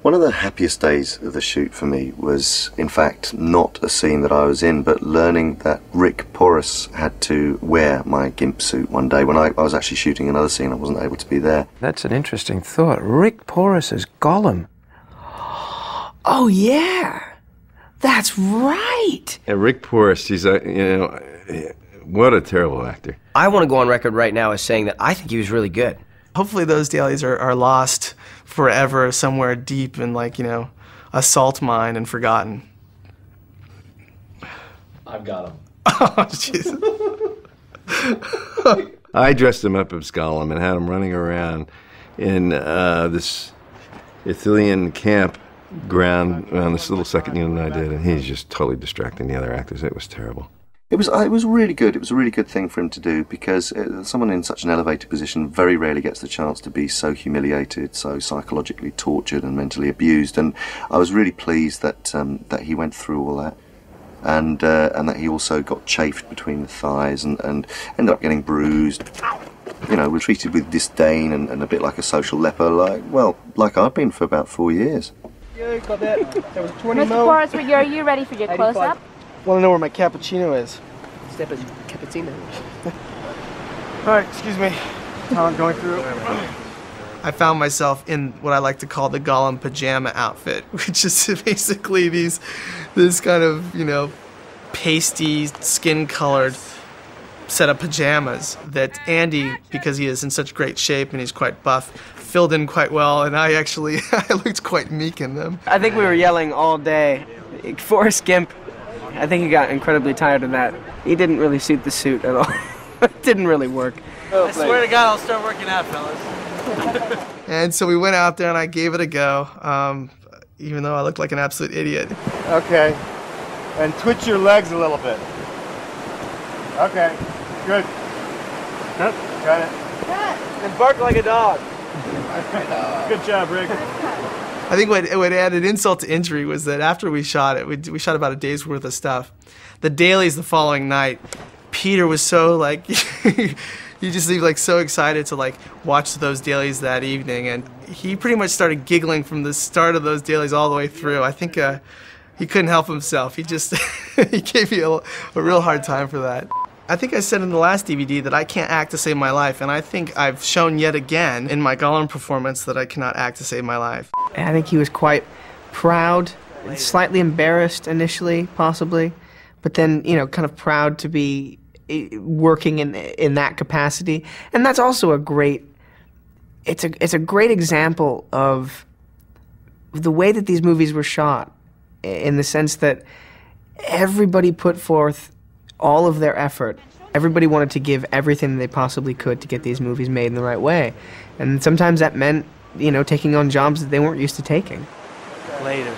One of the happiest days of the shoot for me was, in fact, not a scene that I was in, but learning that Rick Porras had to wear my GIMP suit one day when I was actually shooting another scene. I wasn't able to be there. That's an interesting thought. Rick Porras as Gollum. Oh, yeah. That's right. Yeah, Rick Porras, he's what a terrible actor. I want to go on record right now as saying that I think he was really good. Hopefully those dailies are lost forever somewhere deep in, like, you know, a salt mine and forgotten. I've got him. Oh, Jesus. I dressed him up as Gollum and had him running around in this Ithilien campground on this little second unit I did, and he's just totally distracting the other actors. It was terrible. It was really good. It was a really good thing for him to do, because someone in such an elevated position very rarely gets the chance to be so humiliated, so psychologically tortured and mentally abused. And I was really pleased that that he went through all that, and that he also got chafed between the thighs and ended up getting bruised. You know, was treated with disdain and a bit like a social leper, like I've been for about 4 years. Yeah, got that. That was 20 Mr. mil. Porras, are you ready for your close-up? Want to know where my cappuccino is? Step as cappuccino. All right, excuse me. Talent going through. I found myself in what I like to call the Gollum pajama outfit, which is basically this kind of, you know, pasty, skin-colored set of pajamas that Andy, because he is in such great shape and he's quite buff, filled in quite well, and I looked quite meek in them. I think we were yelling all day. Forrest Gimp, I think he got incredibly tired of that. He didn't really suit the suit at all. It didn't really work. I swear to God, I'll start working out, fellas. And so we went out there and I gave it a go, even though I looked like an absolute idiot. Okay. And twitch your legs a little bit. Okay. Good. Got it. And bark like a dog. Good job, Rick. I think what added insult to injury was that after we shot it, we shot about a day's worth of stuff. The dailies the following night, Peter was so, like, he just seemed like so excited to, like, watch those dailies that evening, and he pretty much started giggling from the start of those dailies all the way through. I think he couldn't help himself. He just he gave me a real hard time for that. I think I said in the last DVD that I can't act to save my life, and I think I've shown yet again in my Gollum performance that I cannot act to save my life. I think he was quite proud, slightly embarrassed initially, possibly, but then, you know, kind of proud to be working in that capacity. And that's also a great, it's a great example of the way that these movies were shot, in the sense that everybody put forth all of their effort. Everybody wanted to give everything they possibly could to get these movies made in the right way. And sometimes that meant, you know, taking on jobs that they weren't used to taking. Later.